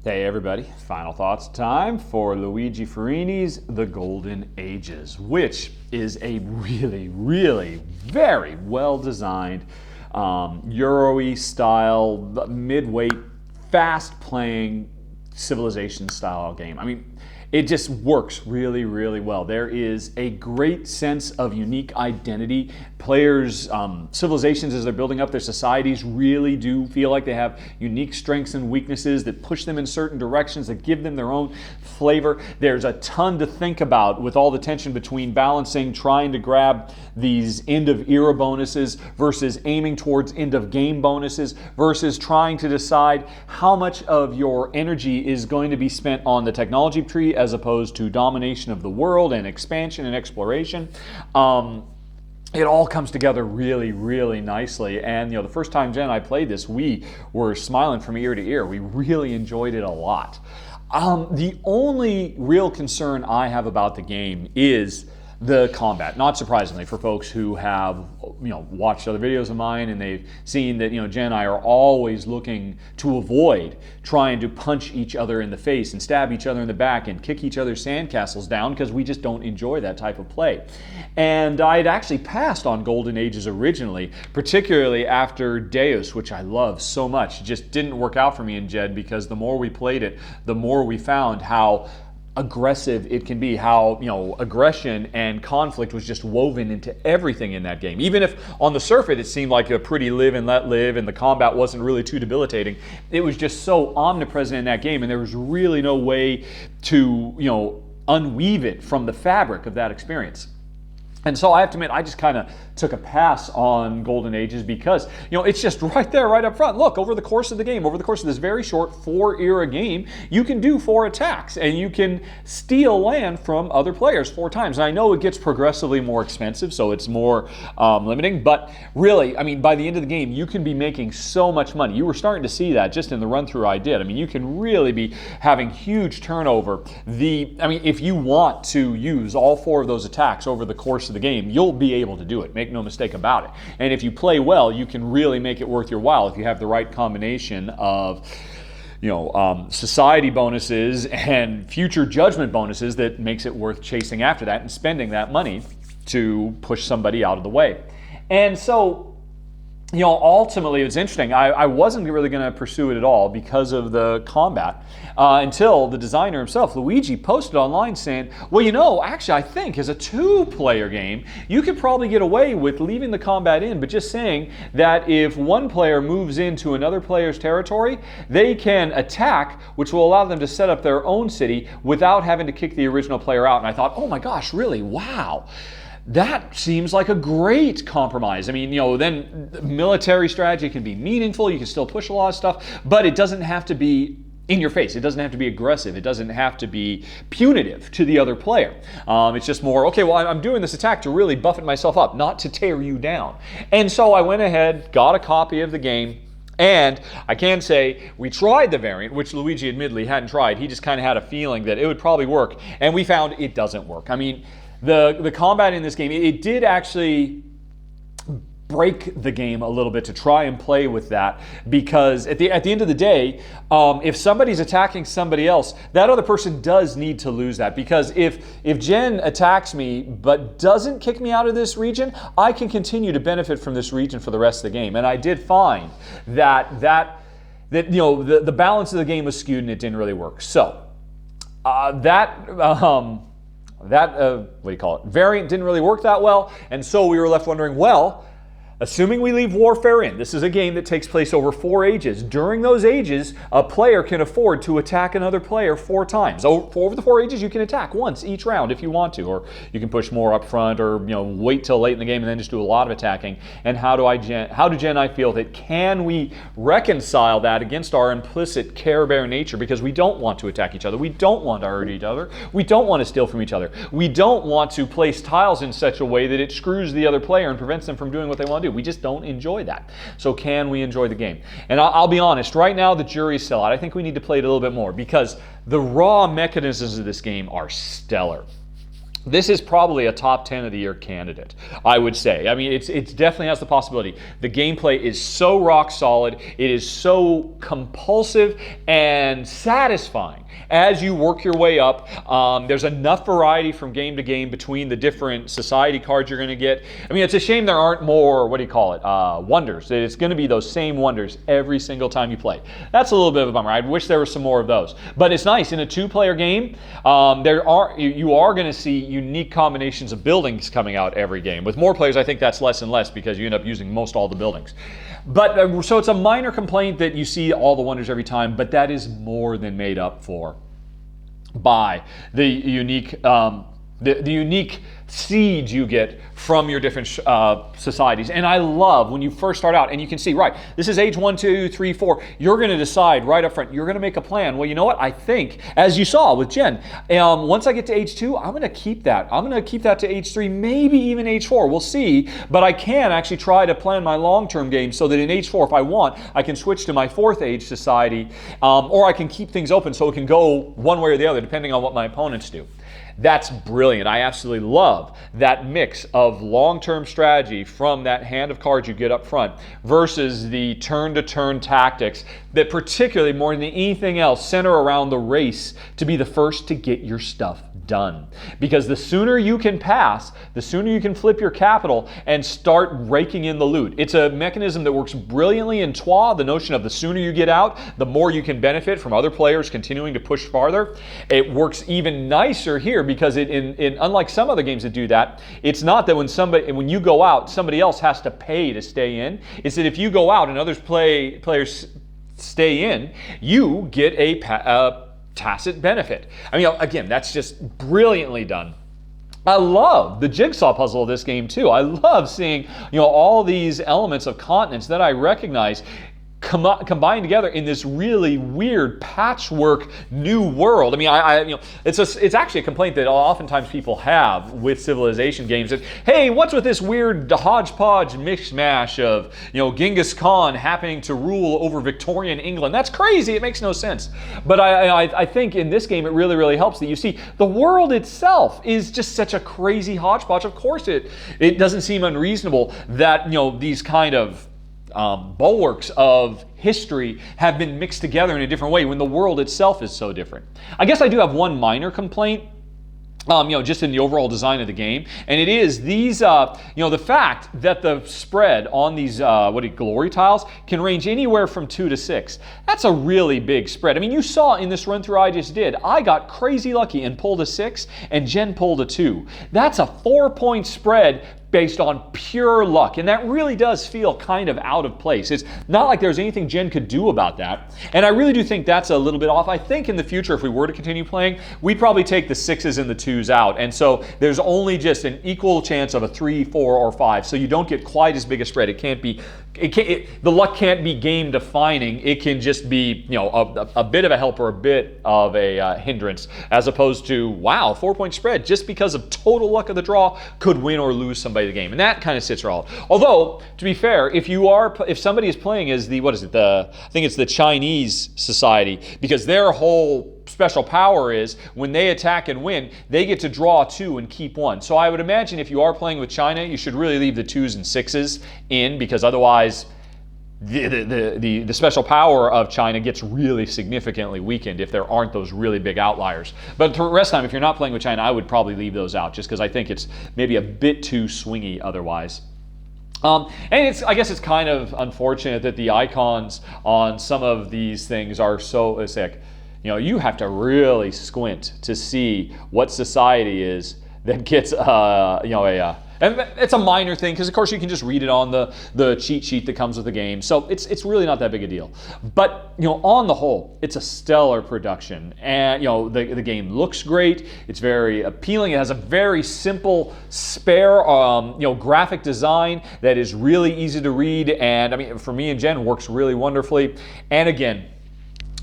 Hey everybody, final thoughts time for Luigi Farini's The Golden Ages, which is a really very well designed Euro-y style, mid-weight, fast playing Civilization style game. I mean, it just works really well. There is a great sense of unique identity. Players, civilizations, as they're building up their societies, really do feel like they have unique strengths and weaknesses that push them in certain directions, that give them their own flavor. There's a ton to think about with all the tension between balancing, trying to grab these end-of-era bonuses versus aiming towards end-of-game bonuses versus trying to decide how much of your energy is going to be spent on the technology tree as opposed to domination of the world and expansion and exploration. It all comes together really nicely. And the first time Jen and I played this, we were smiling from ear to ear. We really enjoyed it a lot. The only real concern I have about the game is the combat. Not surprisingly, for folks who have watched other videos of mine and they've seen that Jen and I are always looking to avoid trying to punch each other in the face and stab each other in the back and kick each other's sandcastles down, because we just don't enjoy that type of play. And I had actually passed on Golden Ages originally, particularly after Deus, which I love so much. It just didn't work out for me and Jed, because the more we played it, the more we found how aggressive it can be, how aggression and conflict was just woven into everything in that game. Even if on the surface it seemed like a pretty live and let live and the combat wasn't really too debilitating, it was just so omnipresent in that game, and there was really no way to unweave it from the fabric of that experience. And so I have to admit, I just kind of took a pass on Golden Ages because, it's just right there, right up front. Look, over the course of the game, over the course of this very short 4-era game, you can do 4 attacks and you can steal land from other players 4 times. And I know it gets progressively more expensive, so it's more limiting, but really, I mean, by the end of the game, you can be making so much money. You were starting to see that just in the run-through I did. I mean, you can really be having huge turnover. If you want to use all 4 of those attacks over the course of the game, you'll be able to do it. Make no mistake about it. And if you play well, you can really make it worth your while if you have the right combination of society bonuses and future judgment bonuses that makes it worth chasing after that and spending that money to push somebody out of the way. And so ultimately, it's interesting. I wasn't really going to pursue it at all because of the combat until the designer himself, Luigi, posted online saying, well, actually, I think as a 2-player game, you could probably get away with leaving the combat in, but just saying that if one player moves into another player's territory, they can attack, which will allow them to set up their own city without having to kick the original player out. And I thought, oh my gosh, really? Wow. That seems like a great compromise. I mean, then military strategy can be meaningful. You can still push a lot of stuff, but it doesn't have to be in your face. It doesn't have to be aggressive. It doesn't have to be punitive to the other player. It's just more, okay, well, I'm doing this attack to really buffet myself up, not to tear you down. And so I went ahead, got a copy of the game, and I can say we tried the variant, which Luigi admittedly hadn't tried. He just kind of had a feeling that it would probably work, and we found it doesn't work. I mean, the combat in this game, it did actually break the game a little bit to try and play with that, because at the end of the day, if somebody's attacking somebody else, that other person does need to lose that, because if Jen attacks me but doesn't kick me out of this region, I can continue to benefit from this region for the rest of the game. And I did find that the balance of the game was skewed and it didn't really work. So variant didn't really work that well, and so we were left wondering, well, assuming we leave warfare in, this is a game that takes place over 4 ages. During those ages, a player can afford to attack another player 4 times. Over the 4 ages, you can attack once each round if you want to, or you can push more up front, or wait till late in the game and then just do a lot of attacking. And how do Jen and I feel that can we reconcile that against our implicit Care Bear nature? Because we don't want to attack each other, we don't want to hurt each other, we don't want to steal from each other, we don't want to place tiles in such a way that it screws the other player and prevents them from doing what they want to do. We just don't enjoy that. So can we enjoy the game? And I'll be honest, right now the jury's still out. I think we need to play it a little bit more, because the raw mechanisms of this game are stellar. This is probably a top 10 of the year candidate, I would say. I mean, it definitely has the possibility. The gameplay is so rock solid. It is so compulsive and satisfying as you work your way up. There's enough variety from game to game between the different society cards you're going to get. I mean, it's a shame there aren't more, what do you call it, wonders. It's going to be those same wonders every single time you play. That's a little bit of a bummer. I wish there were some more of those. But it's nice. In a two-player game, you are going to see unique combinations of buildings coming out every game. With more players, I think that's less and less because you end up using most all the buildings. But so it's a minor complaint that you see all the wonders every time, but that is more than made up for by the unique the unique seeds you get from your different societies. And I love when you first start out and you can see, right, this is age 1, 2, 3, 4. You're going to decide right up front. You're going to make a plan. Well, you know what? I think, as you saw with Jen, once I get to age 2, I'm going to keep that. I'm going to keep that to age 3, maybe even age 4. We'll see. But I can actually try to plan my long-term game so that in age 4, if I want, I can switch to my 4th age society, or I can keep things open so it can go one way or the other, depending on what my opponents do. That's brilliant. I absolutely love that mix of long-term strategy from that hand of cards you get up front versus the turn-to-turn tactics that particularly more than anything else center around the race to be the first to get your stuff done. Because the sooner you can pass, the sooner you can flip your capital and start raking in the loot. It's a mechanism that works brilliantly in Trois, the notion of the sooner you get out, the more you can benefit from other players continuing to push farther. It works even nicer here because unlike some other games that do that, it's not that when you go out, somebody else has to pay to stay in. It's that if you go out and players stay in, you get a tacit benefit. I mean, again, that's just brilliantly done. I love the jigsaw puzzle of this game too. I love seeing, all these elements of continents that I recognize combined together in this really weird patchwork new world. I mean, it's actually a complaint that oftentimes people have with civilization games that, hey, what's with this weird hodgepodge mishmash of, Genghis Khan happening to rule over Victorian England? That's crazy. It makes no sense. But I think in this game it really, really helps that you see the world itself is just such a crazy hodgepodge. Of course, it doesn't seem unreasonable that, these kind of bulwarks of history have been mixed together in a different way when the world itself is so different. I guess I do have one minor complaint, just in the overall design of the game, and it is these, the fact that the spread on these glory tiles can range anywhere from 2 to 6. That's a really big spread. I mean, you saw in this run through I just did, I got crazy lucky and pulled a 6, and Jen pulled a 2. That's a 4-point spread based on pure luck, and that really does feel kind of out of place. It's not like there's anything Jen could do about that, and I really do think that's a little bit off. I think in the future, if we were to continue playing, we'd probably take the 6s and the 2s out, and so there's only just an equal chance of a 3, 4, or 5, so you don't get quite as big a spread. The luck can't be game defining. It can just be, a bit of a help or a bit of a hindrance, as opposed to, wow, 4-point spread just because of total luck of the draw could win or lose somebody the game, and that kind of sits all. Although, to be fair, if somebody is playing as I think it's the Chinese society, because their whole special power is when they attack and win, they get to draw 2 and keep 1. So I would imagine if you are playing with China, you should really leave the 2s and 6s in, because otherwise the special power of China gets really significantly weakened if there aren't those really big outliers. But the rest of the time, if you're not playing with China, I would probably leave those out, just because I think it's maybe a bit too swingy otherwise. And I guess it's kind of unfortunate that the icons on some of these things are so, it's like, you have to really squint to see what society is that gets and it's a minor thing, because of course you can just read it on the cheat sheet that comes with the game, so it's really not that big a deal. But on the whole, it's a stellar production, and the game looks great. It's very appealing. It has a very simple, spare graphic design that is really easy to read, and I mean, for me and Jen, works really wonderfully. And again,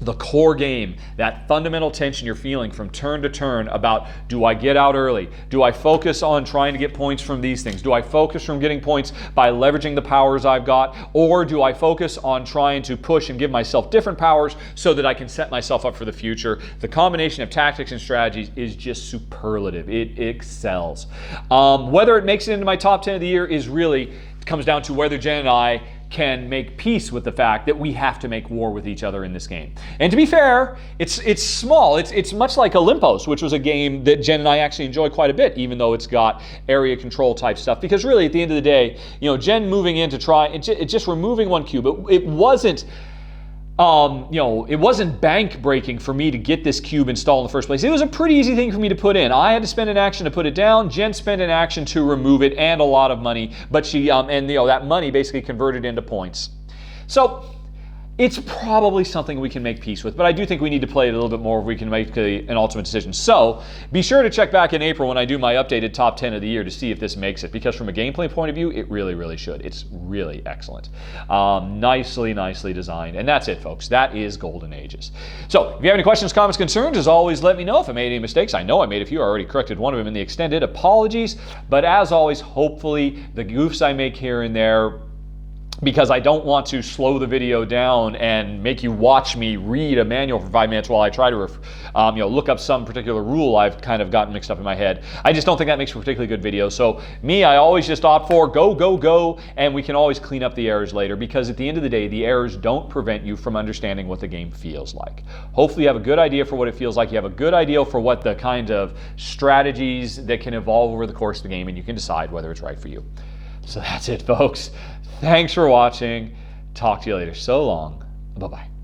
the core game, that fundamental tension you're feeling from turn to turn about, do I get out early? Do I focus on trying to get points from these things? Do I focus from getting points by leveraging the powers I've got? Or do I focus on trying to push and give myself different powers so that I can set myself up for the future? The combination of tactics and strategies is just superlative. It excels. Whether it makes it into my top 10 of the year is really comes down to whether Jen and I can make peace with the fact that we have to make war with each other in this game. And to be fair, it's small. It's much like Olympos, which was a game that Jen and I actually enjoy quite a bit, even though it's got area control type stuff. Because really, at the end of the day, Jen moving in to try, it's just removing one cube. It wasn't it wasn't bank breaking for me to get this cube installed in the first place. It was a pretty easy thing for me to put in. I had to spend an action to put it down. Jen spent an action to remove it and a lot of money, but she that money basically converted into points. So it's probably something we can make peace with, but I do think we need to play it a little bit more if we can make an ultimate decision. So be sure to check back in April when I do my updated top 10 of the year to see if this makes it, because from a gameplay point of view, it really, really should. It's really excellent. Nicely designed. And that's it, folks. That is Golden Ages. So if you have any questions, comments, concerns, as always, let me know. If I made any mistakes, I know I made a few. I already corrected one of them in the extended. Apologies. But as always, hopefully the goofs I make here and there, because I don't want to slow the video down and make you watch me read a manual for 5 minutes while I try to look up some particular rule I've kind of gotten mixed up in my head. I just don't think that makes for a particularly good video. So I always just opt for go, and we can always clean up the errors later, because at the end of the day, the errors don't prevent you from understanding what the game feels like. Hopefully you have a good idea for what it feels like. You have a good idea for what the kind of strategies that can evolve over the course of the game, and you can decide whether it's right for you. So that's it, folks. Thanks for watching. Talk to you later. So long. Bye-bye.